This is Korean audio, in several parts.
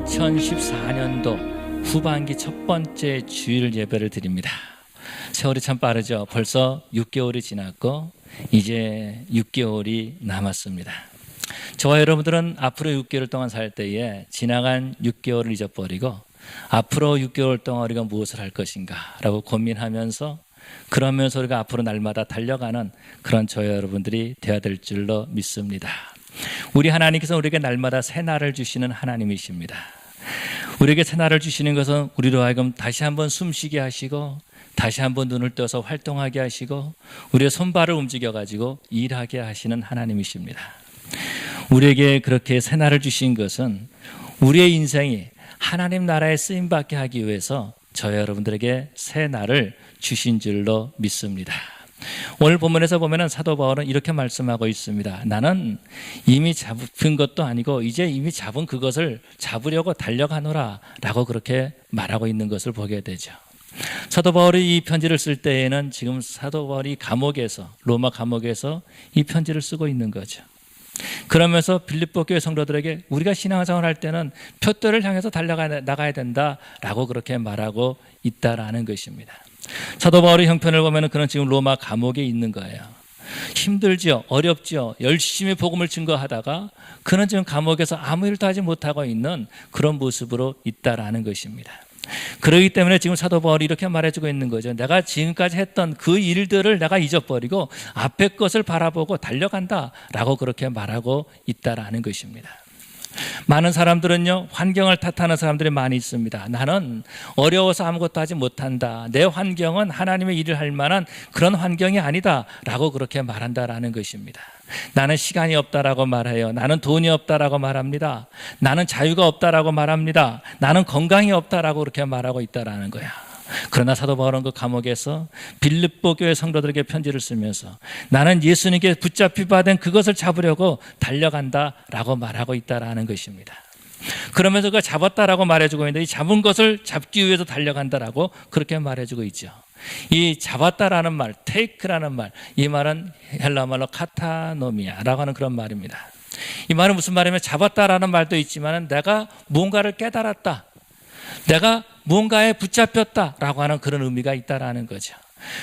2014년도 후반기 첫 번째 주일 예배를 드립니다. 세월이 참 빠르죠. 벌써 6개월이 지났고 이제 6개월이 남았습니다. 저와 여러분들은 앞으로 6개월 동안 살 때에 지나간 6개월을 잊어버리고 앞으로 6개월 동안 우리가 무엇을 할 것인가 라고 고민하면서 그러면서 우리가 앞으로 날마다 달려가는 그런 저와 여러분들이 되어야 될 줄로 믿습니다. 우리 하나님께서 우리에게 날마다 새날을 주시는 하나님이십니다. 우리에게 새날을 주시는 것은 우리로 하여금 다시 한번 숨쉬게 하시고 다시 한번 눈을 떠서 활동하게 하시고 우리의 손발을 움직여가지고 일하게 하시는 하나님이십니다. 우리에게 그렇게 새날을 주신 것은 우리의 인생이 하나님 나라에 쓰임받게 하기 위해서 저와 여러분들에게 새날을 주신 줄로 믿습니다. 오늘 본문에서 보면 사도 바울은 이렇게 말씀하고 있습니다. 나는 이미 잡힌 것도 아니고 이제 이미 잡은 그것을 잡으려고 달려가노라 라고 그렇게 말하고 있는 것을 보게 되죠. 사도 바울이 이 편지를 쓸 때에는 지금 사도 바울이 감옥에서 로마 감옥에서 이 편지를 쓰고 있는 거죠. 그러면서 빌립보 교회 성도들에게 우리가 신앙생활 할 때는 표대를 향해서 달려나가야 된다라고 그렇게 말하고 있다라는 것입니다. 사도 바울의 형편을 보면 그는 지금 로마 감옥에 있는 거예요. 힘들죠, 어렵죠, 열심히 복음을 증거하다가 그는 지금 감옥에서 아무 일도 하지 못하고 있는 그런 모습으로 있다라는 것입니다. 그렇기 때문에 지금 사도 바울이 이렇게 말해주고 있는 거죠. 내가 지금까지 했던 그 일들을 내가 잊어버리고 앞에 것을 바라보고 달려간다라고 그렇게 말하고 있다라는 것입니다. 많은 사람들은요, 환경을 탓하는 사람들이 많이 있습니다. 나는 어려워서 아무것도 하지 못한다. 내 환경은 하나님의 일을 할 만한 그런 환경이 아니다 라고 그렇게 말한다라는 것입니다. 나는 시간이 없다라고 말해요. 나는 돈이 없다라고 말합니다. 나는 자유가 없다라고 말합니다. 나는 건강이 없다라고 그렇게 말하고 있다라는 거야. 그러나 사도 바울은 그 감옥에서 빌립보 교회 성도들에게 편지를 쓰면서 나는 예수님께 붙잡히 받은 그것을 잡으려고 달려간다라고 말하고 있다라는 것입니다. 그러면서 그 잡았다라고 말해주고 있는데 이 잡은 것을 잡기 위해서 달려간다라고 그렇게 말해주고 있죠. 이 잡았다라는 말, 테이크라는 말, 이 말은 헬라 말로 카타노미아라고 하는 그런 말입니다. 이 말은 무슨 말이냐면 잡았다라는 말도 있지만 내가 뭔가를 깨달았다, 내가 뭔가에 붙잡혔다라고 하는 그런 의미가 있다라는 거죠.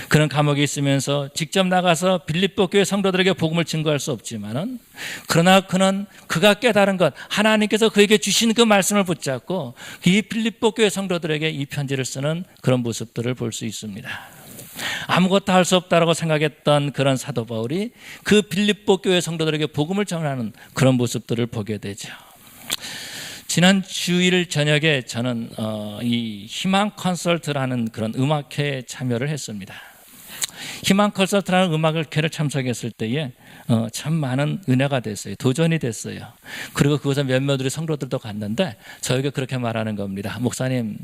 그는 감옥에 있으면서 직접 나가서 빌립보 교회 성도들에게 복음을 증거할 수 없지만은 그러나 그는 그가 깨달은 것, 하나님께서 그에게 주신 그 말씀을 붙잡고 이 빌립보 교회 성도들에게 이 편지를 쓰는 그런 모습들을 볼 수 있습니다. 아무것도 할 수 없다라고 생각했던 그런 사도 바울이 그 빌립보 교회 성도들에게 복음을 전하는 그런 모습들을 보게 되죠. 지난 주일 저녁에 저는 이 희망 콘서트라는 그런 음악회에 참여를 했습니다. 희망 콘서트라는 음악회를 참석했을 때에 참 많은 은혜가 됐어요. 도전이 됐어요. 그리고 그곳에 몇몇 우리 성도들도 갔는데 저에게 그렇게 말하는 겁니다. 목사님,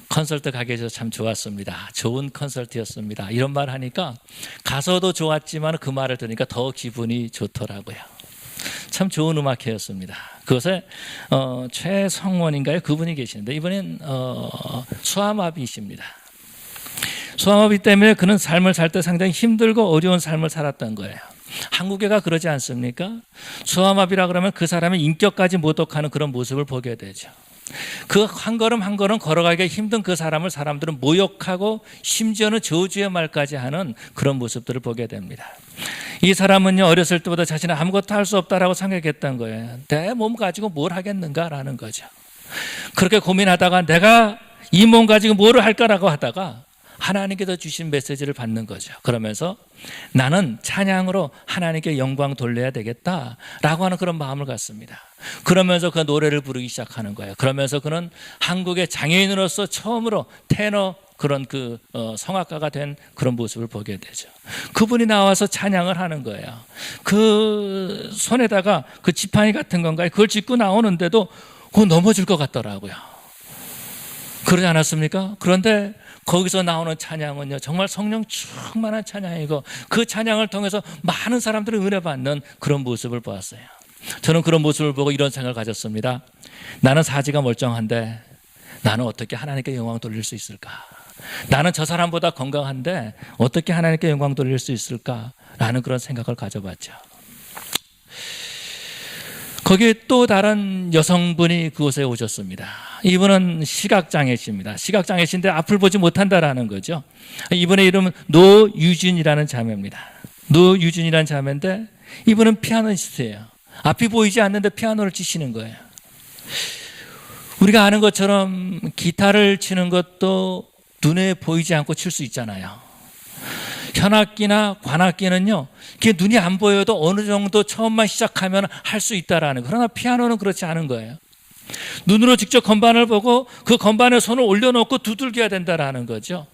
콘서트 가게 해서 참 좋았습니다. 좋은 콘서트였습니다. 이런 말 하니까 가서도 좋았지만 그 말을 들으니까 더 기분이 좋더라고요. 참 좋은 음악회였습니다. 그것에 최성원인가요? 그분이 계시는데 이번엔 소아마비이십니다. 소아마비 때문에 그는 삶을 살 때 상당히 힘들고 어려운 삶을 살았던 거예요. 한국애가 그러지 않습니까? 소아마비라 그러면 그 사람의 인격까지 모독하는 그런 모습을 보게 되죠. 그 한 걸음 한 걸음 걸어가기가 힘든 그 사람을 사람들은 모욕하고 심지어는 저주의 말까지 하는 그런 모습들을 보게 됩니다. 이 사람은요, 어렸을 때부터 자신은 아무것도 할 수 없다라고 생각했던 거예요. 내 몸 가지고 뭘 하겠는가라는 거죠. 그렇게 고민하다가 내가 이 몸 가지고 뭐를 할까라고 하다가 하나님께서 주신 메시지를 받는 거죠. 그러면서 나는 찬양으로 하나님께 영광 돌려야 되겠다라고 하는 그런 마음을 갖습니다. 그러면서 그 노래를 부르기 시작하는 거예요. 그러면서 그는 한국의 장애인으로서 처음으로 테너 그런 성악가가 된 그런 모습을 보게 되죠. 그분이 나와서 찬양을 하는 거예요. 그 손에다가 그 지팡이 같은 건가요? 그걸 짚고 나오는데도 그거 넘어질 것 같더라고요. 그러지 않았습니까? 그런데 거기서 나오는 찬양은요, 정말 성령 충만한 찬양이고 그 찬양을 통해서 많은 사람들이 은혜 받는 그런 모습을 보았어요. 저는 그런 모습을 보고 이런 생각을 가졌습니다. 나는 사지가 멀쩡한데 나는 어떻게 하나님께 영광 돌릴 수 있을까? 나는 저 사람보다 건강한데 어떻게 하나님께 영광 돌릴 수 있을까라는 그런 생각을 가져봤죠. 거기에 또 다른 여성분이 그곳에 오셨습니다. 이분은 시각장애십니다. 시각장애신데 앞을 보지 못한다라는 거죠. 이분의 이름은 노유진이라는 자매입니다. 노유진이라는 자매인데 이분은 피아니스트예요. 앞이 보이지 않는데 피아노를 치시는 거예요. 우리가 아는 것처럼 기타를 치는 것도 눈에 보이지 않고 칠 수 있잖아요. 현악기나 관악기는요, 그게 눈이 안 보여도 어느 정도 처음만 시작하면 할 수 있다라는 거예요. 그러나 피아노는 그렇지 않은 거예요. 눈으로 직접 건반을 보고 그 건반에 손을 올려놓고 두들겨야 된다라는 거죠.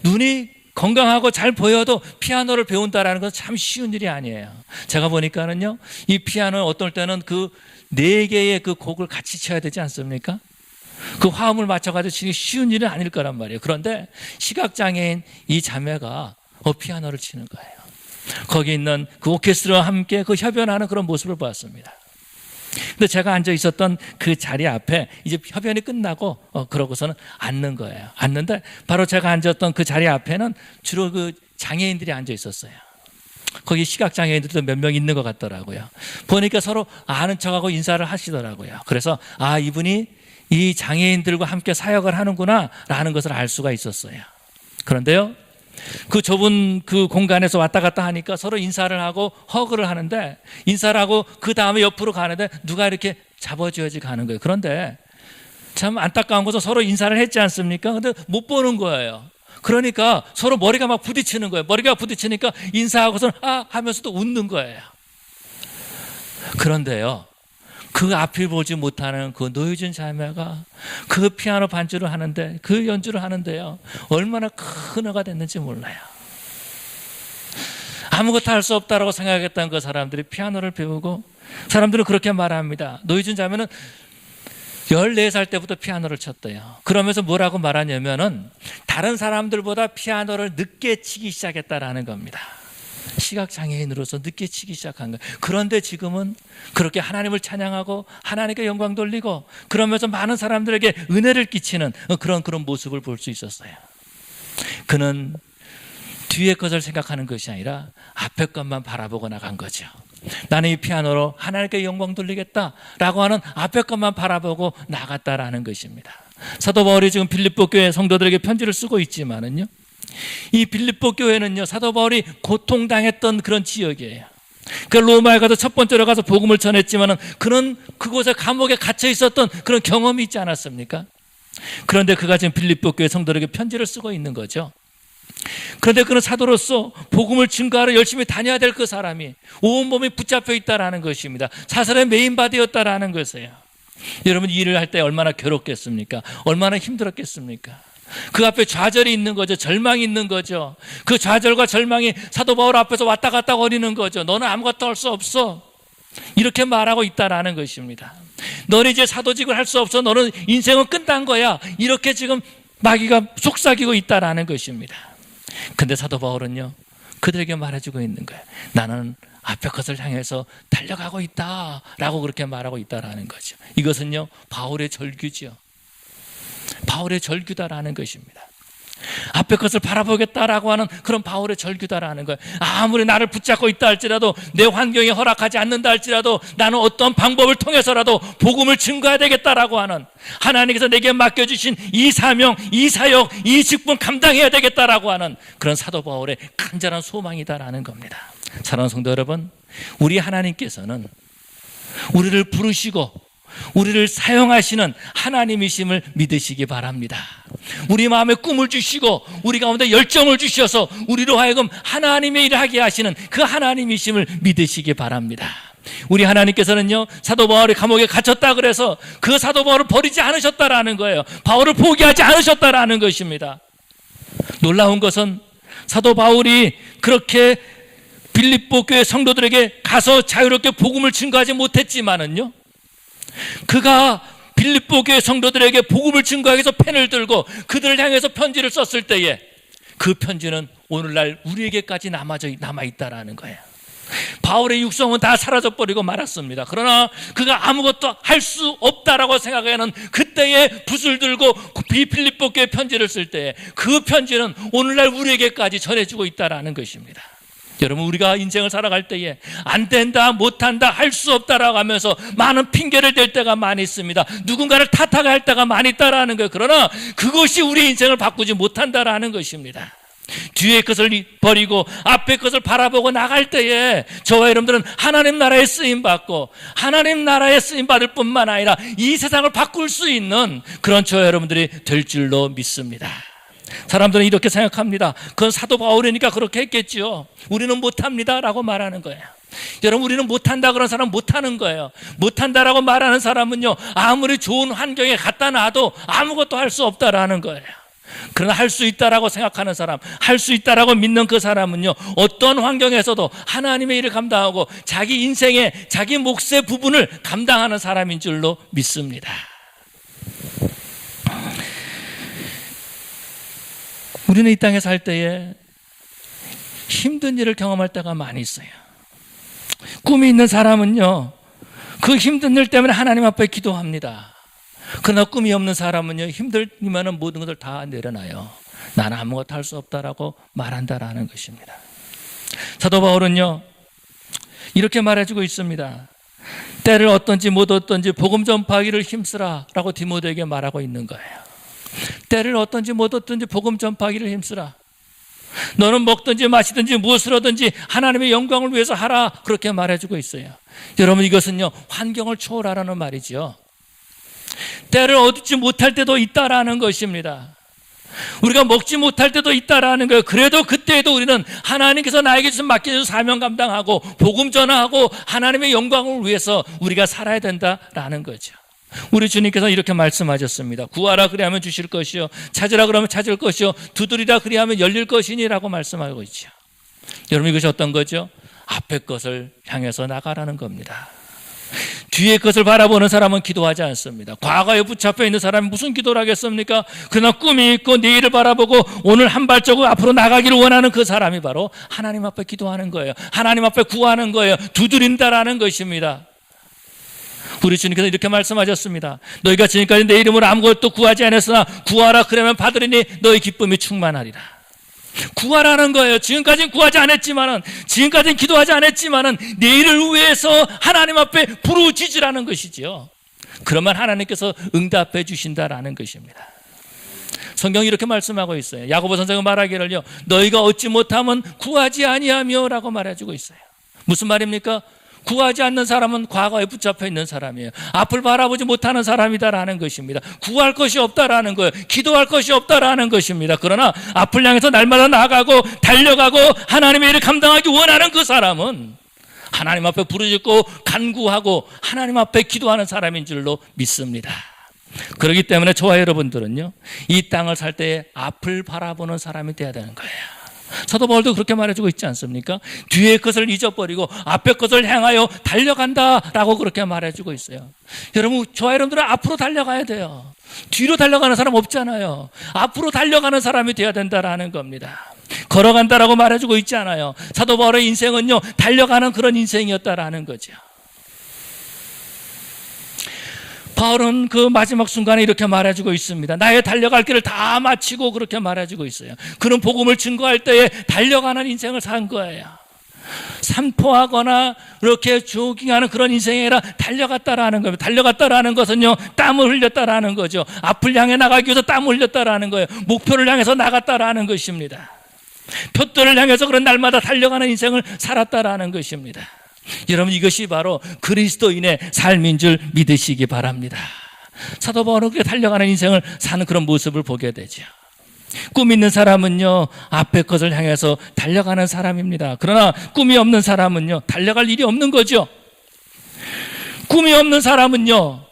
눈이 건강하고 잘 보여도 피아노를 배운다라는 건 참 쉬운 일이 아니에요. 제가 보니까는요, 이 피아노는 어떨 때는 그 4개의 그 곡을 같이 쳐야 되지 않습니까? 그 화음을 맞춰가지고 치기 쉬운 일은 아닐 거란 말이에요. 그런데 시각장애인 이 자매가 피아노를 치는 거예요. 거기 있는 그 오케스트라와 함께 그 협연하는 그런 모습을 보았습니다. 근데 제가 앉아 있었던 그 자리 앞에 이제 협연이 끝나고 그러고서는 앉는 거예요. 앉는데 바로 제가 앉았던 그 자리 앞에는 주로 그 장애인들이 앉아 있었어요. 거기 시각장애인들도 몇 명 있는 것 같더라고요. 보니까 서로 아는 척하고 인사를 하시더라고요. 그래서 이분이 이 장애인들과 함께 사역을 하는구나 라는 것을 알 수가 있었어요. 그런데요, 그 좁은 그 공간에서 왔다 갔다 하니까 서로 인사를 하고 허그를 하는데, 인사를 하고 그 다음에 옆으로 가는데 누가 이렇게 잡아줘야지 가는 거예요. 그런데 참 안타까운 것은 서로 인사를 했지 않습니까? 근데 못 보는 거예요. 그러니까 서로 머리가 막 부딪히는 거예요. 머리가 부딪히니까 인사하고서는 하면서도 웃는 거예요. 그런데요, 그 앞을 보지 못하는 그 노유진 자매가 그 피아노 반주를 하는데, 그 연주를 하는데요, 얼마나 큰 은혜가 됐는지 몰라요. 아무것도 할 수 없다라고 생각했던 그 사람들이 피아노를 배우고, 사람들은 그렇게 말합니다. 노유진 자매는 14살 때부터 피아노를 쳤대요. 그러면서 뭐라고 말하냐면은 다른 사람들보다 피아노를 늦게 치기 시작했다라는 겁니다. 시각장애인으로서 늦게 치기 시작한 거예요. 그런데 지금은 그렇게 하나님을 찬양하고 하나님께 영광 돌리고 그러면서 많은 사람들에게 은혜를 끼치는 그런 모습을 볼 수 있었어요. 그는 뒤의 것을 생각하는 것이 아니라 앞의 것만 바라보고 나간 거죠. 나는 이 피아노로 하나님께 영광 돌리겠다라고 하는 앞의 것만 바라보고 나갔다라는 것입니다. 사도 바울이 지금 빌립보 교회 성도들에게 편지를 쓰고 있지만은요, 이 빌립보 교회는요, 사도 바울이 고통당했던 그런 지역이에요. 그 로마에 가서 첫 번째로 가서 복음을 전했지만은 그는 그곳에 감옥에 갇혀 있었던 그런 경험이 있지 않았습니까? 그런데 그가 지금 빌립보 교회 성도들에게 편지를 쓰고 있는 거죠. 그런데 그는 사도로서 복음을 증거하러 열심히 다녀야 될 그 사람이 온몸이 붙잡혀 있다라는 것입니다. 사슬에 메인바디였다라는 것이에요. 여러분, 일을 할 때 얼마나 괴롭겠습니까? 얼마나 힘들었겠습니까? 그 앞에 좌절이 있는 거죠. 절망이 있는 거죠. 그 좌절과 절망이 사도 바울 앞에서 왔다 갔다 거리는 거죠. 너는 아무것도 할 수 없어, 이렇게 말하고 있다라는 것입니다. 너는 이제 사도직을 할 수 없어, 너는 인생은 끝난 거야, 이렇게 지금 마귀가 속삭이고 있다라는 것입니다. 근데 사도 바울은요, 그들에게 말해주고 있는 거예요. 나는 앞의 것을 향해서 달려가고 있다라고 그렇게 말하고 있다라는 거죠. 이것은요, 바울의 절규죠. 바울의 절규다라는 것입니다. 앞의 것을 바라보겠다라고 하는 그런 바울의 절규다라는 거예요. 아무리 나를 붙잡고 있다 할지라도, 내 환경이 허락하지 않는다 할지라도 나는 어떤 방법을 통해서라도 복음을 증거해야 되겠다라고 하는, 하나님께서 내게 맡겨주신 이 사명, 이 사역, 이 직분 감당해야 되겠다라고 하는 그런 사도 바울의 간절한 소망이다라는 겁니다. 사랑하는 성도 여러분, 우리 하나님께서는 우리를 부르시고 우리를 사용하시는 하나님이심을 믿으시기 바랍니다. 우리 마음에 꿈을 주시고 우리 가운데 열정을 주셔서 우리로 하여금 하나님의 일을 하게 하시는 그 하나님이심을 믿으시기 바랍니다. 우리 하나님께서는요, 사도 바울이 감옥에 갇혔다 그래서 그 사도 바울을 버리지 않으셨다라는 거예요. 바울을 포기하지 않으셨다라는 것입니다. 놀라운 것은 사도 바울이 그렇게 빌립보 교회 성도들에게 가서 자유롭게 복음을 증거하지 못했지만은요, 그가 빌립보 교회 성도들에게 복음을 증거하기 위해서 펜을 들고 그들을 향해서 편지를 썼을 때에 그 편지는 오늘날 우리에게까지 남아있다라는 거예요. 바울의 육성은 다 사라져버리고 말았습니다. 그러나 그가 아무것도 할 수 없다라고 생각하는 그때에 붓을 들고 빌립보 교회 편지를 쓸 때에 그 편지는 오늘날 우리에게까지 전해주고 있다라는 것입니다. 여러분, 우리가 인생을 살아갈 때에 안 된다, 못한다, 할 수 없다라고 하면서 많은 핑계를 댈 때가 많이 있습니다. 누군가를 탓하게 할 때가 많이 있다라는 거예요. 그러나 그것이 우리 인생을 바꾸지 못한다라는 것입니다. 뒤의 것을 버리고 앞의 것을 바라보고 나갈 때에 저와 여러분들은 하나님 나라에 쓰임받고 하나님 나라에 쓰임받을 뿐만 아니라 이 세상을 바꿀 수 있는 그런 저와 여러분들이 될 줄로 믿습니다. 사람들은 이렇게 생각합니다. 그건 사도 바울이니까 그렇게 했겠죠. 우리는 못합니다 라고 말하는 거예요. 여러분, 우리는 못한다 그런 사람 못하는 거예요. 못한다라고 말하는 사람은요, 아무리 좋은 환경에 갖다 놔도 아무것도 할 수 없다라는 거예요. 그러나 할 수 있다라고 생각하는 사람, 할 수 있다라고 믿는 그 사람은요, 어떤 환경에서도 하나님의 일을 감당하고 자기 인생의 자기 몫의 부분을 감당하는 사람인 줄로 믿습니다. 우리는 이 땅에 살 때에 힘든 일을 경험할 때가 많이 있어요. 꿈이 있는 사람은요, 그 힘든 일 때문에 하나님 앞에 기도합니다. 그러나 꿈이 없는 사람은요, 힘들면 모든 것을 다 내려놔요. 나는 아무것도 할 수 없다라고 말한다라는 것입니다. 사도 바울은요, 이렇게 말해주고 있습니다. 때를 어떤지 못 어떤지 복음 전파하기를 힘쓰라 라고 디모데에게 말하고 있는 거예요. 때를 어떤지 못 어떤지 복음 전파하기를 힘쓰라. 너는 먹든지 마시든지 무엇을 하든지 하나님의 영광을 위해서 하라, 그렇게 말해주고 있어요. 여러분, 이것은요, 환경을 초월하라는 말이죠. 때를 얻지 못할 때도 있다라는 것입니다. 우리가 먹지 못할 때도 있다라는 거예요. 그래도 그때에도 우리는 하나님께서 나에게 좀 맡겨준 사명 감당하고 복음 전하고 하나님의 영광을 위해서 우리가 살아야 된다라는 거죠. 우리 주님께서 이렇게 말씀하셨습니다. 구하라 그리하면 주실 것이요, 찾으라 그러면 찾을 것이요, 두드리라 그리하면 열릴 것이니라고 말씀하고 있죠. 여러분, 이것이 어떤 거죠? 앞의 것을 향해서 나가라는 겁니다. 뒤의 것을 바라보는 사람은 기도하지 않습니다. 과거에 붙잡혀 있는 사람이 무슨 기도를 하겠습니까? 그러나 꿈이 있고 내일을 바라보고 오늘 한 발자국 앞으로 나가기를 원하는 그 사람이 바로 하나님 앞에 기도하는 거예요. 하나님 앞에 구하는 거예요. 두드린다라는 것입니다. 우리 주님께서 이렇게 말씀하셨습니다. 너희가 지금까지 내 이름으로 아무것도 구하지 않았으나 구하라 그러면 받으리니 너희 기쁨이 충만하리라. 구하라는 거예요. 지금까지는 구하지 않았지만은, 지금까지는 기도하지 않았지만은 내일을 위해서 하나님 앞에 부르짖으라는 것이지요. 그러면 하나님께서 응답해 주신다라는 것입니다. 성경이 이렇게 말씀하고 있어요. 야고보 선생은 말하기를요, 너희가 얻지 못하면 구하지 아니하며 라고 말해주고 있어요. 무슨 말입니까? 구하지 않는 사람은 과거에 붙잡혀 있는 사람이에요. 앞을 바라보지 못하는 사람이다라는 것입니다. 구할 것이 없다라는 거예요. 기도할 것이 없다라는 것입니다. 그러나 앞을 향해서 날마다 나아가고 달려가고 하나님의 일을 감당하기 원하는 그 사람은 하나님 앞에 부르짖고 간구하고 하나님 앞에 기도하는 사람인 줄로 믿습니다. 그렇기 때문에 저와 여러분들은요, 이 땅을 살 때에 앞을 바라보는 사람이 되어야 되는 거예요. 사도 바울도 그렇게 말해주고 있지 않습니까? 뒤의 것을 잊어버리고 앞의 것을 향하여 달려간다라고 그렇게 말해주고 있어요. 여러분, 저와 여러분들은 앞으로 달려가야 돼요. 뒤로 달려가는 사람 없잖아요. 앞으로 달려가는 사람이 되어야 된다라는 겁니다. 걸어간다라고 말해주고 있지 않아요. 사도 바울의 인생은요, 달려가는 그런 인생이었다라는 거죠. 바울은 그 마지막 순간에 이렇게 말해주고 있습니다. 나의 달려갈 길을 다 마치고 그렇게 말해주고 있어요. 그는 복음을 증거할 때에 달려가는 인생을 산 거예요. 산포하거나 이렇게 조깅하는 그런 인생이 아니라 달려갔다라는 겁니다. 달려갔다라는 것은요, 땀을 흘렸다라는 거죠. 앞을 향해 나가기 위해서 땀을 흘렸다라는 거예요. 목표를 향해서 나갔다라는 것입니다. 표대를 향해서 그런 날마다 달려가는 인생을 살았다라는 것입니다. 여러분, 이것이 바로 그리스도인의 삶인 줄 믿으시기 바랍니다. 사도 바울은 그렇게 달려가는 인생을 사는 그런 모습을 보게 되죠. 꿈 있는 사람은요, 앞의 것을 향해서 달려가는 사람입니다. 그러나 꿈이 없는 사람은요, 달려갈 일이 없는 거죠. 꿈이 없는 사람은요,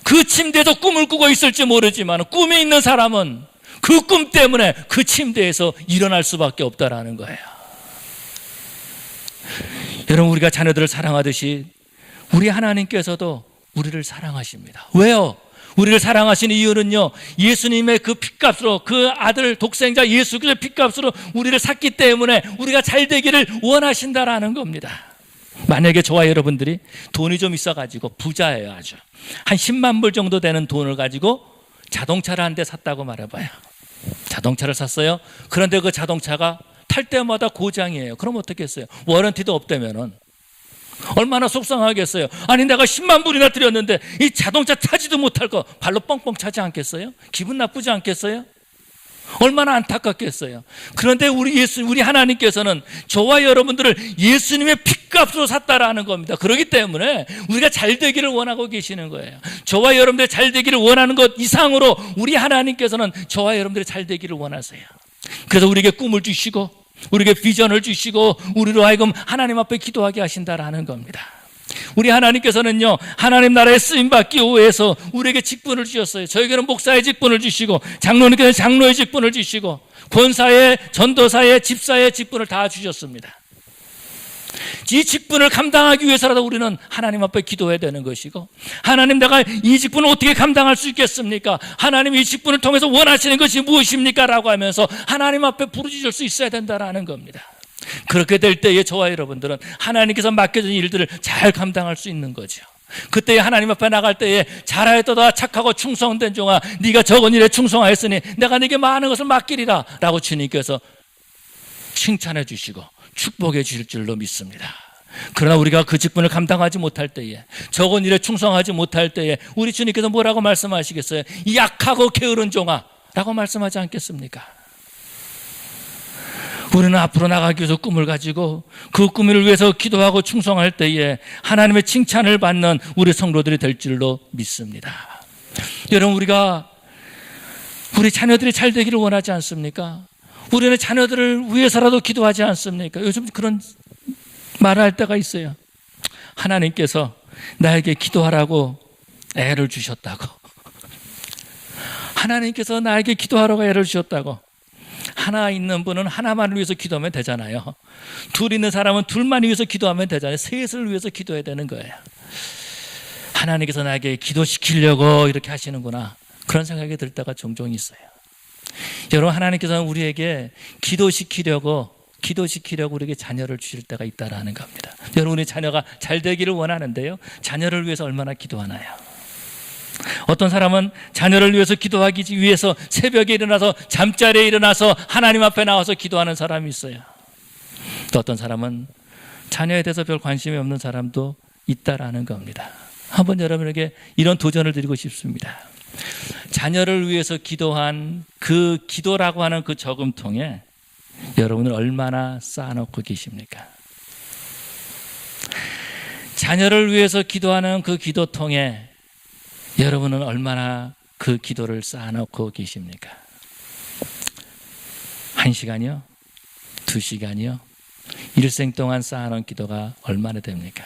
그 침대에서 꿈을 꾸고 있을지 모르지만 꿈이 있는 사람은 그 꿈 때문에 그 침대에서 일어날 수밖에 없다라는 거예요. 여러분, 우리가 자녀들을 사랑하듯이 우리 하나님께서도 우리를 사랑하십니다. 왜요? 우리를 사랑하시는 이유는요, 예수님의 그 핏값으로, 그 아들 독생자 예수 그리스도의 핏값으로 우리를 샀기 때문에 우리가 잘 되기를 원하신다라는 겁니다. 만약에 저와 여러분들이 돈이 좀 있어가지고 부자예요. 아주 한 10만 불 정도 되는 돈을 가지고 자동차를 한 대 샀다고 말해봐요. 자동차를 샀어요. 그런데 그 자동차가 탈 때마다 고장이에요. 그럼 어떻겠어요? 워런티도 없다면은 얼마나 속상하겠어요. 아니 내가 10만 불이나 들였는데 이 자동차 타지도 못할 거 발로 뻥뻥 차지 않겠어요? 기분 나쁘지 않겠어요? 얼마나 안타깝겠어요. 그런데 우리 하나님께서는 저와 여러분들을 예수님의 핏값으로 샀다라는 겁니다. 그렇기 때문에 우리가 잘 되기를 원하고 계시는 거예요. 저와 여러분들이 잘 되기를 원하는 것 이상으로 우리 하나님께서는 저와 여러분들이 잘 되기를 원하세요. 그래서 우리에게 꿈을 주시고 우리에게 비전을 주시고 우리로 하여금 하나님 앞에 기도하게 하신다라는 겁니다. 우리 하나님께서는요, 하나님 나라에 쓰임받기 위해서 우리에게 직분을 주셨어요. 저에게는 목사의 직분을 주시고, 장로님께서는 장로의 직분을 주시고, 권사의, 전도사의, 집사의 직분을 다 주셨습니다. 이 직분을 감당하기 위해서라도 우리는 하나님 앞에 기도해야 되는 것이고, 하나님 내가 이 직분을 어떻게 감당할 수 있겠습니까? 하나님 이 직분을 통해서 원하시는 것이 무엇입니까? 라고 하면서 하나님 앞에 부르짖을 수 있어야 된다는 겁니다. 그렇게 될 때에 저와 여러분들은 하나님께서 맡겨준 일들을 잘 감당할 수 있는 거죠. 그때 하나님 앞에 나갈 때에 잘하였도다 착하고 충성된 종아 네가 적은 일에 충성하였으니 내가 네게 많은 것을 맡기리라 라고 주님께서 칭찬해 주시고 축복해 주실 줄로 믿습니다. 그러나 우리가 그 직분을 감당하지 못할 때에 적은 일에 충성하지 못할 때에 우리 주님께서 뭐라고 말씀하시겠어요? 약하고 게으른 종아 라고 말씀하지 않겠습니까? 우리는 앞으로 나가기 위해서 꿈을 가지고 그 꿈을 위해서 기도하고 충성할 때에 하나님의 칭찬을 받는 우리 성도들이 될 줄로 믿습니다. 여러분 우리 자녀들이 잘 되기를 원하지 않습니까? 우리는 자녀들을 위해서라도 기도하지 않습니까? 요즘 그런 말을 할 때가 있어요. 하나님께서 나에게 기도하라고 애를 주셨다고. 하나님께서 나에게 기도하라고 애를 주셨다고. 하나 있는 분은 하나만을 위해서 기도하면 되잖아요. 둘 있는 사람은 둘만 위해서 기도하면 되잖아요. 셋을 위해서 기도해야 되는 거예요. 하나님께서 나에게 기도시키려고 이렇게 하시는구나. 그런 생각이 들 때가 종종 있어요. 여러분 하나님께서는 우리에게 기도시키려고 우리에게 자녀를 주실 때가 있다라는 겁니다. 여러분 우리 자녀가 잘 되기를 원하는데요. 자녀를 위해서 얼마나 기도하나요? 어떤 사람은 자녀를 위해서 기도하기 위해서 새벽에 일어나서 잠자리에 일어나서 하나님 앞에 나와서 기도하는 사람이 있어요. 또 어떤 사람은 자녀에 대해서 별 관심이 없는 사람도 있다라는 겁니다. 한번 여러분에게 이런 도전을 드리고 싶습니다. 자녀를 위해서 기도한 그 기도라고 하는 그 저금통에 여러분을 얼마나 쌓아놓고 계십니까? 자녀를 위해서 기도하는 그 기도통에 여러분은 얼마나 그 기도를 쌓아놓고 계십니까? 1시간이요? 2시간이요? 일생 동안 쌓아놓은 기도가 얼마나 됩니까?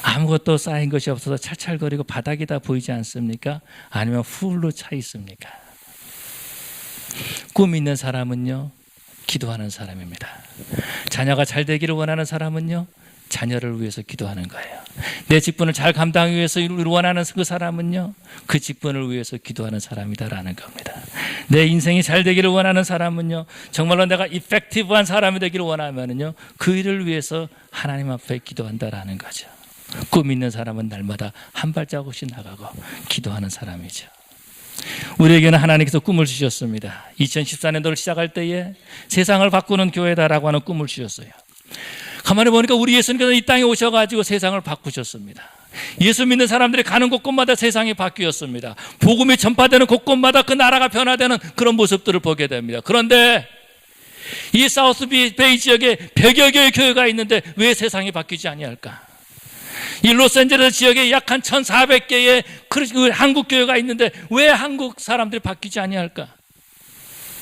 아무것도 쌓인 것이 없어서 찰찰거리고 바닥이 다 보이지 않습니까? 아니면 훌로 차 있습니까? 꿈 있는 사람은요, 기도하는 사람입니다. 자녀가 잘 되기를 원하는 사람은요, 자녀를 위해서 기도하는 거예요. 내 직분을 잘 감당하기 위해서 원하는 그 사람은요, 그 직분을 위해서 기도하는 사람이다라는 겁니다. 내 인생이 잘 되기를 원하는 사람은요, 정말로 내가 이펙티브한 사람이 되기를 원하면은요, 그 일을 위해서 하나님 앞에 기도한다라는 거죠. 꿈 있는 사람은 날마다 한 발자국씩 나가고 기도하는 사람이죠. 우리에게는 하나님께서 꿈을 주셨습니다. 2014년도를 시작할 때에 세상을 바꾸는 교회다라고 하는 꿈을 주셨어요. 가만히 보니까 우리 예수님께서 이 땅에 오셔가지고 세상을 바꾸셨습니다. 예수 믿는 사람들이 가는 곳곳마다 세상이 바뀌었습니다. 복음이 전파되는 곳곳마다 그 나라가 변화되는 그런 모습들을 보게 됩니다. 그런데 이 사우스베이 지역에 100여 개의 교회가 있는데 왜 세상이 바뀌지 아니할까? 이 로스앤젤레스 지역에 약 한 1,400개의 한국 교회가 있는데 왜 한국 사람들이 바뀌지 아니할까?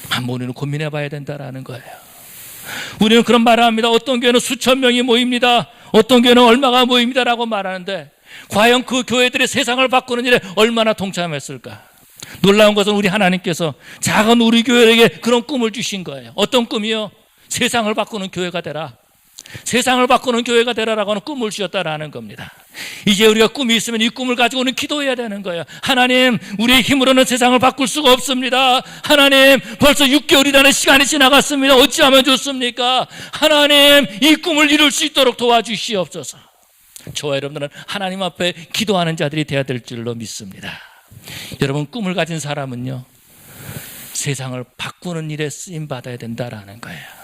한번 우리는 고민해 봐야 된다라는 거예요. 우리는 그런 말을 합니다. 어떤 교회는 수천 명이 모입니다. 어떤 교회는 얼마가 모입니다라고 말하는데 과연 그 교회들이 세상을 바꾸는 일에 얼마나 동참했을까? 놀라운 것은 우리 하나님께서 작은 우리 교회에게 그런 꿈을 주신 거예요. 어떤 꿈이요? 세상을 바꾸는 교회가 되라. 세상을 바꾸는 교회가 되라라고 하는 꿈을 주셨다라는 겁니다. 이제 우리가 꿈이 있으면 이 꿈을 가지고는 기도해야 되는 거예요. 하나님, 우리의 힘으로는 세상을 바꿀 수가 없습니다. 하나님, 벌써 6개월이라는 시간이 지나갔습니다. 어찌하면 좋습니까? 하나님, 이 꿈을 이룰 수 있도록 도와주시옵소서. 저와 여러분들은 하나님 앞에 기도하는 자들이 되어야 될 줄로 믿습니다. 여러분, 꿈을 가진 사람은요, 세상을 바꾸는 일에 쓰임받아야 된다라는 거예요.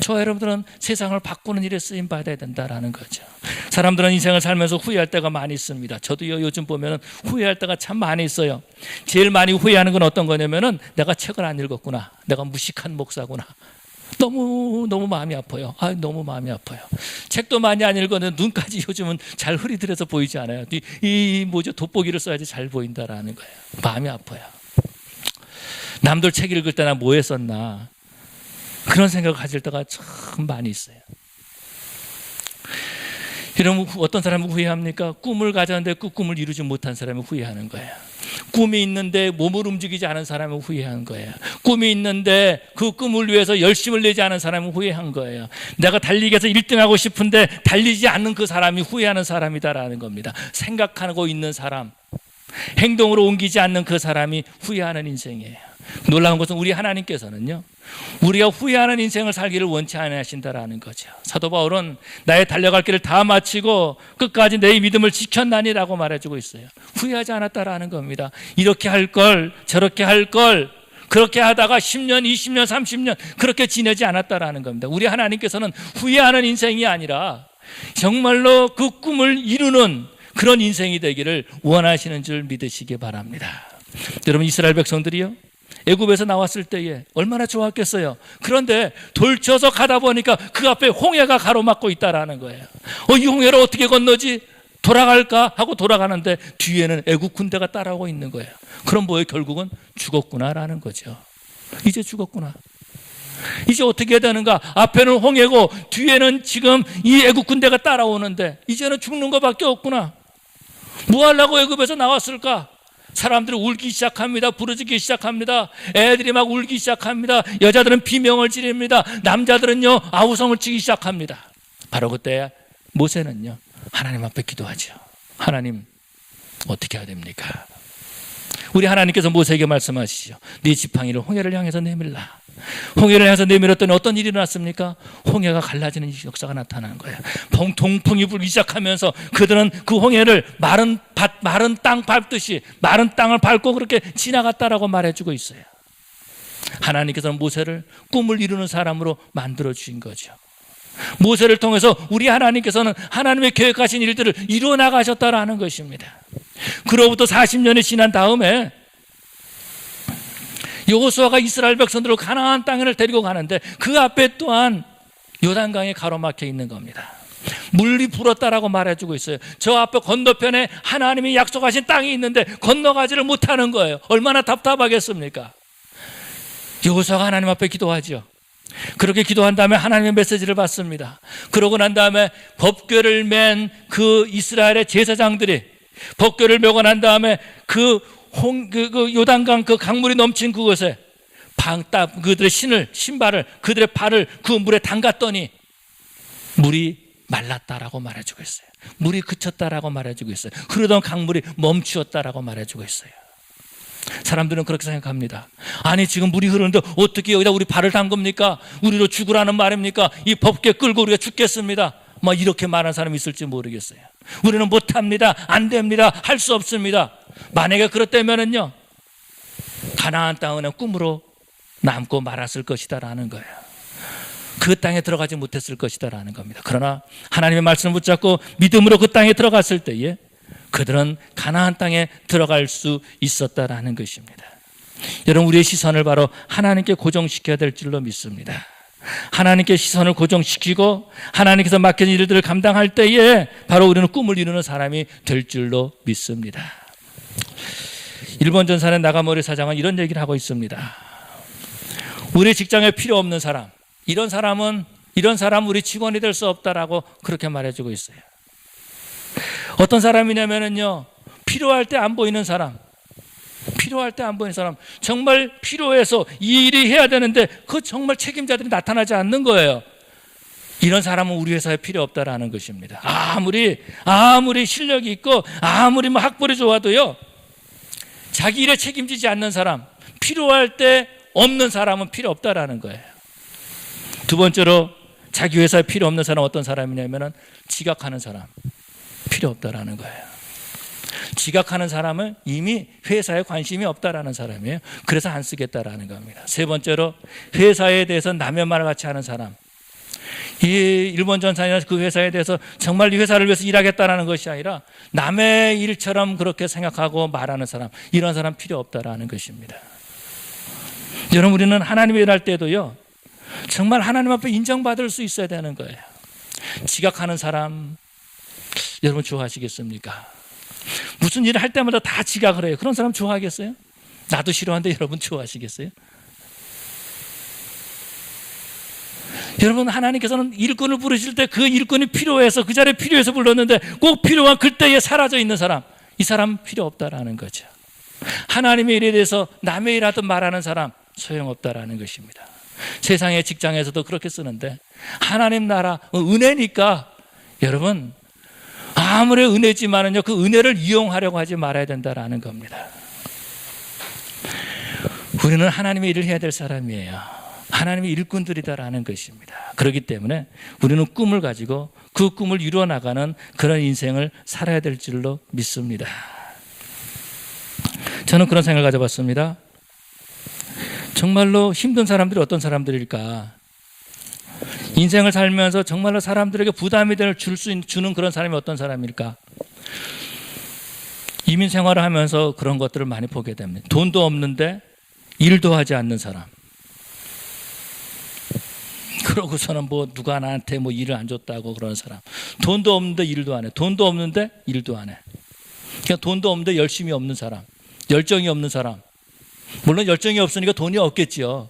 저와 여러분들은 세상을 바꾸는 일에 쓰임 받아야 된다라는 거죠. 사람들은 인생을 살면서 후회할 때가 많이 있습니다. 저도요, 요즘 보면 후회할 때가 참 많이 있어요. 제일 많이 후회하는 건 어떤 거냐면은 내가 책을 안 읽었구나, 내가 무식한 목사구나. 너무 마음이 아파요. 너무 마음이 아파요. 책도 많이 안 읽었는데 눈까지 요즘은 잘 흐리들여서 보이지 않아요. 돋보기를 써야지 잘 보인다라는 거예요. 마음이 아파요. 남들 책 읽을 때나 뭐 했었나, 그런 생각을 가질 때가 참 많이 있어요. 여러분, 어떤 사람은 후회합니까? 꿈을 가졌는데 그 꿈을 이루지 못한 사람이 후회하는 거예요. 꿈이 있는데 몸을 움직이지 않은 사람은 후회한 거예요. 꿈이 있는데 그 꿈을 위해서 열심을 내지 않은 사람은 후회한 거예요. 내가 달리기에서 1등하고 싶은데 달리지 않는 그 사람이 후회하는 사람이다라는 겁니다. 생각하고 있는 사람, 행동으로 옮기지 않는 그 사람이 후회하는 인생이에요. 놀라운 것은 우리 하나님께서는요, 우리가 후회하는 인생을 살기를 원치 않으신다라는 거죠. 사도 바울은 나의 달려갈 길을 다 마치고 끝까지 내 믿음을 지켰나니라고 말해주고 있어요. 후회하지 않았다라는 겁니다. 이렇게 할 걸, 저렇게 할 걸, 그렇게 하다가 10년, 20년, 30년 그렇게 지내지 않았다라는 겁니다. 우리 하나님께서는 후회하는 인생이 아니라 정말로 그 꿈을 이루는 그런 인생이 되기를 원하시는 줄 믿으시기 바랍니다. 여러분, 이스라엘 백성들이요, 애굽에서 나왔을 때에 얼마나 좋았겠어요. 그런데 돌쳐서 가다 보니까 그 앞에 홍해가 가로막고 있다라는 거예요. 이 홍해를 어떻게 건너지? 돌아갈까 하고 돌아가는데 뒤에는 애굽 군대가 따라오고 있는 거예요. 그럼 뭐예요? 결국은 죽었구나라는 거죠. 이제 죽었구나. 이제 어떻게 해야 되는가? 앞에는 홍해고 뒤에는 지금 이 애굽 군대가 따라오는데 이제는 죽는 것밖에 없구나. 뭐 하려고 애굽에서 나왔을까? 사람들이 울기 시작합니다. 부르짖기 시작합니다. 애들이 막 울기 시작합니다. 여자들은 비명을 지릅니다. 남자들은요, 아우성을 치기 시작합니다. 바로 그때 모세는요, 하나님 앞에 기도하죠. 하나님, 어떻게 해야 됩니까? 우리 하나님께서 모세에게 말씀하시죠. 네 지팡이를 홍해를 향해서 내밀라. 홍해를 향해서 내밀었더니 어떤 일이 일어났습니까? 홍해가 갈라지는 역사가 나타나는 거예요. 동풍이 불기 시작하면서 그들은 그 홍해를 마른 땅 밟듯이 마른 땅을 밟고 그렇게 지나갔다라고 말해주고 있어요. 하나님께서는 모세를 꿈을 이루는 사람으로 만들어 주신 거죠. 모세를 통해서 우리 하나님께서는 하나님의 계획하신 일들을 이루어 나가셨다라는 것입니다. 그로부터 40년이 지난 다음에 여호수아가 이스라엘 백성들을 가나안 땅을 데리고 가는데 그 앞에 또한 요단강이 가로막혀 있는 겁니다. 물이 불었다라고 말해주고 있어요. 저 앞에 건너편에 하나님이 약속하신 땅이 있는데 건너가지를 못하는 거예요. 얼마나 답답하겠습니까? 여호수아가 하나님 앞에 기도하죠. 그렇게 기도한 다음에 하나님의 메시지를 받습니다. 그러고 난 다음에 법궤를 맨 그 이스라엘의 제사장들이 법궤를 메고 난 다음에 그 요단강 그 강물이 넘친 그곳에 그들의 신발을 그들의 발을 그 물에 담갔더니 물이 말랐다라고 말해주고 있어요. 물이 그쳤다라고 말해주고 있어요. 흐르던 강물이 멈추었다라고 말해주고 있어요. 사람들은 그렇게 생각합니다. 아니, 지금 물이 흐르는데 어떻게 여기다 우리 발을 담급니까? 우리로 죽으라는 말입니까? 이 법궤 끌고 우리가 죽겠습니다. 이렇게 말하는 사람이 있을지 모르겠어요. 우리는 못합니다. 안 됩니다. 할 수 없습니다. 만약에 그렇다면은요, 가나안 땅은 꿈으로 남고 말았을 것이다라는 거예요. 그 땅에 들어가지 못했을 것이다라는 겁니다. 그러나 하나님의 말씀을 붙잡고 믿음으로 그 땅에 들어갔을 때에 그들은 가나안 땅에 들어갈 수 있었다라는 것입니다. 여러분, 우리의 시선을 바로 하나님께 고정시켜야 될 줄로 믿습니다. 하나님께 시선을 고정시키고 하나님께서 맡긴 일들을 감당할 때에 바로 우리는 꿈을 이루는 사람이 될 줄로 믿습니다. 일본 전선의 나가모리 사장은 이런 얘기를 하고 있습니다. 우리 직장에 필요 없는 사람, 이런 사람 우리 직원이 될 수 없다라고 그렇게 말해주고 있어요. 어떤 사람이냐면요, 필요할 때 안 보이는 사람, 정말 필요해서 이 일이 해야 되는데 그 정말 책임자들이 나타나지 않는 거예요. 이런 사람은 우리 회사에 필요 없다라는 것입니다. 아무리 실력이 있고 아무리 학벌이 좋아도요, 자기 일에 책임지지 않는 사람, 필요할 때 없는 사람은 필요 없다라는 거예요. 두 번째로 자기 회사에 필요 없는 사람은 어떤 사람이냐면 지각하는 사람, 필요 없다라는 거예요. 지각하는 사람은 이미 회사에 관심이 없다라는 사람이에요. 그래서 안 쓰겠다라는 겁니다. 세 번째로 회사에 대해서 남의 말을 같이 하는 사람, 이 일본 전산이나 그 회사에 대해서 정말 이 회사를 위해서 일하겠다라는 것이 아니라 남의 일처럼 그렇게 생각하고 말하는 사람, 이런 사람 필요 없다라는 것입니다. 여러분, 우리는 하나님의 일할 때도요, 정말 하나님 앞에 인정받을 수 있어야 되는 거예요. 지각하는 사람 여러분 좋아하시겠습니까? 무슨 일을 할 때마다 다 지각을 해요. 그런 사람 좋아하겠어요? 나도 싫어하는데 여러분 좋아하시겠어요? 여러분, 하나님께서는 일꾼을 부르실 때 그 일꾼이 필요해서, 그 자리에 필요해서 불렀는데 꼭 필요한 그때에 사라져 있는 사람, 이 사람 필요 없다라는 거죠. 하나님의 일에 대해서 남의 일 하듯 말하는 사람 소용없다라는 것입니다. 세상의 직장에서도 그렇게 쓰는데, 하나님 나라 은혜니까 여러분, 아무리 은혜지만은요, 그 은혜를 이용하려고 하지 말아야 된다라는 겁니다. 우리는 하나님의 일을 해야 될 사람이에요. 하나님의 일꾼들이다라는 것입니다. 그렇기 때문에 우리는 꿈을 가지고 그 꿈을 이루어 나가는 그런 인생을 살아야 될 줄로 믿습니다. 저는 그런 생각을 가져봤습니다. 정말로 힘든 사람들이 어떤 사람들일까? 인생을 살면서 정말로 사람들에게 부담이 주는 그런 사람이 어떤 사람일까? 이민 생활을 하면서 그런 것들을 많이 보게 됩니다. 돈도 없는데 일도 하지 않는 사람. 그러고서는 누가 나한테 일을 안 줬다고 그러는 사람. 돈도 없는데 일도 안 해. 돈도 없는데 일도 안 해. 그러니까 돈도 없는데 열심이 없는 사람. 열정이 없는 사람. 물론 열정이 없으니까 돈이 없겠죠.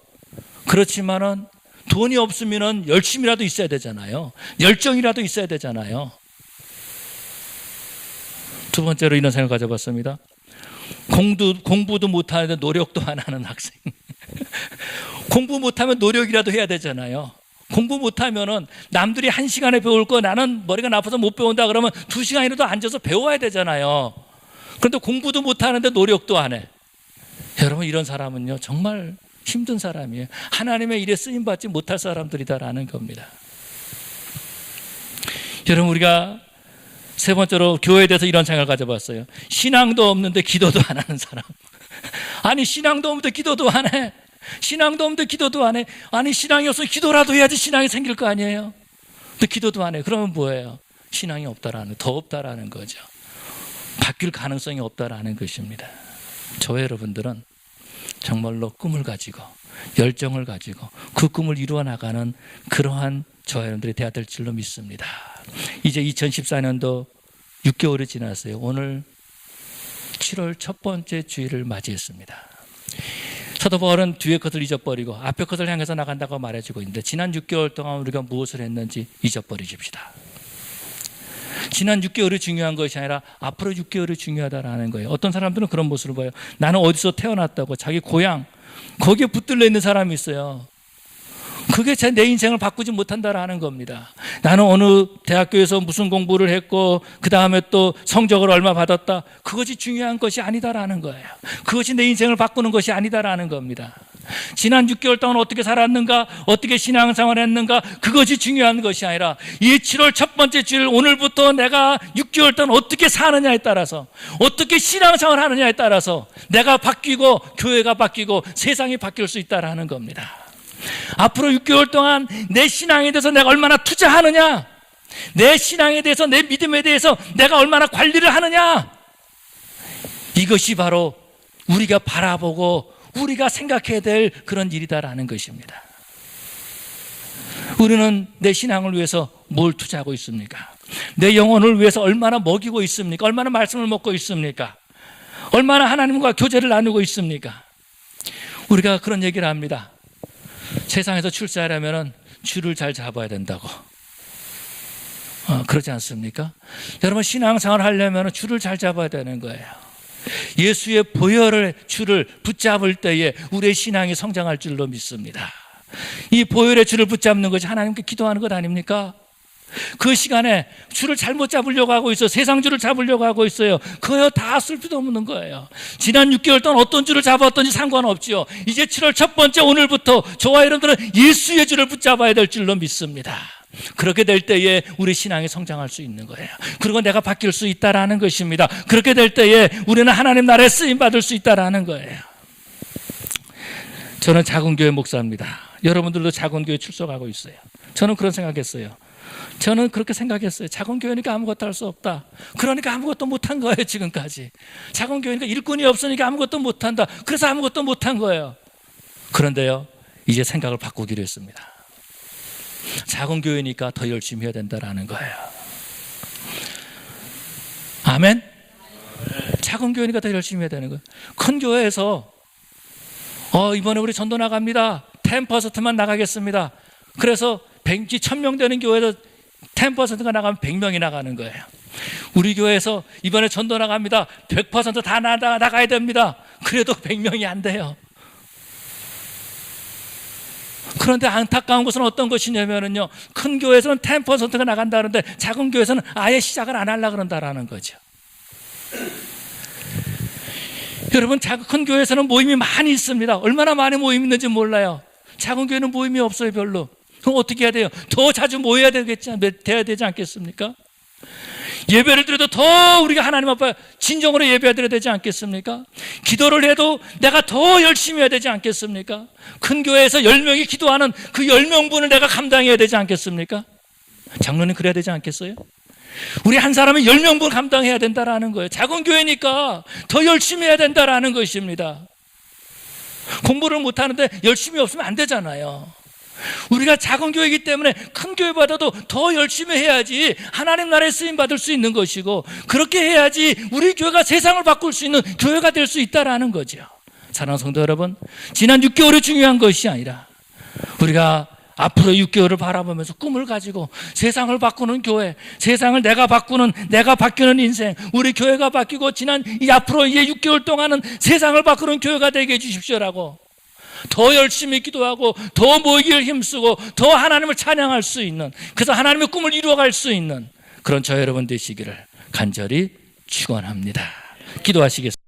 그렇지만은 돈이 없으면은 열심이라도 있어야 되잖아요. 열정이라도 있어야 되잖아요. 두 번째로 이런 생각을 가져봤습니다. 공부도 못하는데 노력도 안 하는 학생. 공부 못하면 노력이라도 해야 되잖아요. 공부 못하면은 남들이 1시간에 배울 거 나는 머리가 나빠서 못 배운다 그러면 2시간이라도 앉아서 배워야 되잖아요. 그런데 공부도 못하는데 노력도 안 해. 여러분, 이런 사람은요 정말 힘든 사람이에요. 하나님의 일에 쓰임받지 못할 사람들이다라는 겁니다. 여러분, 우리가 세 번째로 교회에 대해서 이런 생각을 가져봤어요. 신앙도 없는데 기도도 안 하는 사람. 아니, 신앙도 없는데 기도도 안 해. 신앙도 없는데 기도도 안 해. 아니, 신앙이 없으면 기도라도 해야지 신앙이 생길 거 아니에요. 근데 기도도 안 해. 그러면 뭐예요? 신앙이 없다라는, 더 없다라는 거죠. 바뀔 가능성이 없다라는 것입니다. 저와 여러분들은 정말로 꿈을 가지고 열정을 가지고 그 꿈을 이루어 나가는 그러한 저와 여러분들이 되어야 될 줄로 믿습니다. 이제 2014년도 6개월이 지났어요. 오늘 7월 첫 번째 주일을 맞이했습니다. 사도 바울은 뒤에 것을 잊어버리고 앞에 것을 향해서 나간다고 말해주고 있는데, 지난 6개월 동안 우리가 무엇을 했는지 잊어버리십시다. 지난 6개월이 중요한 것이 아니라 앞으로 6개월이 중요하다라는 거예요. 어떤 사람들은 그런 모습을 봐요. 나는 어디서 태어났다고 자기 고향 거기에 붙들려 있는 사람이 있어요. 그게 내 인생을 바꾸지 못한다라는 겁니다. 나는 어느 대학교에서 무슨 공부를 했고 그 다음에 또 성적을 얼마 받았다, 그것이 중요한 것이 아니다라는 거예요. 그것이 내 인생을 바꾸는 것이 아니다라는 겁니다. 지난 6개월 동안 어떻게 살았는가, 어떻게 신앙생활을 했는가, 그것이 중요한 것이 아니라 이 7월 첫 번째 주일, 오늘부터 내가 6개월 동안 어떻게 사느냐에 따라서, 어떻게 신앙생활을 하느냐에 따라서 내가 바뀌고 교회가 바뀌고 세상이 바뀔 수 있다라는 겁니다. 앞으로 6개월 동안 내 신앙에 대해서 내가 얼마나 투자하느냐, 내 신앙에 대해서, 내 믿음에 대해서 내가 얼마나 관리를 하느냐, 이것이 바로 우리가 바라보고 우리가 생각해야 될 그런 일이다라는 것입니다. 우리는 내 신앙을 위해서 뭘 투자하고 있습니까? 내 영혼을 위해서 얼마나 먹이고 있습니까? 얼마나 말씀을 먹고 있습니까? 얼마나 하나님과 교제를 나누고 있습니까? 우리가 그런 얘기를 합니다. 세상에서 출세하려면 줄을 잘 잡아야 된다고. 그러지 않습니까? 여러분, 신앙생활을 하려면 줄을 잘 잡아야 되는 거예요. 예수의 보혈의 줄을 붙잡을 때에 우리의 신앙이 성장할 줄로 믿습니다. 이 보혈의 줄을 붙잡는 것이 하나님께 기도하는 것 아닙니까? 그 시간에 줄을 잘못 잡으려고 하고 있어요. 세상 줄을 잡으려고 하고 있어요. 그거 다 쓸 필요 없는 거예요. 지난 6개월 동안 어떤 줄을 잡았든지 상관없지요. 이제 7월 첫 번째 오늘부터 저와 여러분들은 예수의 줄을 붙잡아야 될 줄로 믿습니다. 그렇게 될 때에 우리 신앙이 성장할 수 있는 거예요. 그리고 내가 바뀔 수 있다라는 것입니다. 그렇게 될 때에 우리는 하나님 나라에 쓰임받을 수 있다라는 거예요. 저는 작은 교회 목사입니다. 여러분들도 작은 교회 출석하고 있어요. 저는 그런 생각했어요. 저는 그렇게 생각했어요. 작은 교회니까 아무것도 할 수 없다. 그러니까 아무것도 못한 거예요, 지금까지. 작은 교회니까 일꾼이 없으니까 아무것도 못한다. 그래서 아무것도 못한 거예요. 그런데요, 이제 생각을 바꾸기로 했습니다. 작은 교회니까 더 열심히 해야 된다라는 거예요. 아멘? 작은 교회니까 더 열심히 해야 되는 거예요. 큰 교회에서 이번에 우리 전도 나갑니다. 10%만 나가겠습니다. 그래서 1000명 되는 교회에서 10%가 나가면 100명이 나가는 거예요. 우리 교회에서 이번에 전도 나갑니다. 100% 다 나가야 됩니다. 그래도 100명이 안 돼요. 그런데 안타까운 것은 어떤 것이냐면요, 큰 교회에서는 10%가 나간다는데 작은 교회에서는 아예 시작을 안 하려고 그런다라는 거죠. 여러분, 큰 교회에서는 모임이 많이 있습니다. 얼마나 많이 모임이 있는지 몰라요. 작은 교회는 모임이 없어요, 별로. 그럼 어떻게 해야 돼요? 더 자주 모여야 돼야 되지 않겠습니까? 예배를 드려도 더 우리가 하나님 앞에 진정으로 예배드려야 되지 않겠습니까? 기도를 해도 내가 더 열심히 해야 되지 않겠습니까? 큰 교회에서 10명이 기도하는 그 10명분을 내가 감당해야 되지 않겠습니까? 장로님 그래야 되지 않겠어요? 우리 한 사람이 10명분 감당해야 된다라는 거예요. 작은 교회니까 더 열심히 해야 된다라는 것입니다. 공부를 못하는데 열심히 없으면 안 되잖아요. 우리가 작은 교회이기 때문에 큰 교회보다도 더 열심히 해야지 하나님 나라에 쓰임받을 수 있는 것이고, 그렇게 해야지 우리 교회가 세상을 바꿀 수 있는 교회가 될 수 있다라는 거죠. 사랑하는 성도 여러분, 지난 6개월이 중요한 것이 아니라 우리가 앞으로 6개월을 바라보면서 꿈을 가지고 세상을 바꾸는 교회, 세상을 내가 바뀌는 인생, 우리 교회가 바뀌고 앞으로 이제 6개월 동안은 세상을 바꾸는 교회가 되게 해주십시오라고 더 열심히 기도하고 더 모이기를 힘쓰고 더 하나님을 찬양할 수 있는, 그래서 하나님의 꿈을 이루어갈 수 있는 그런 저 여러분 되시기를 간절히 축원합니다. 기도하시겠습니다.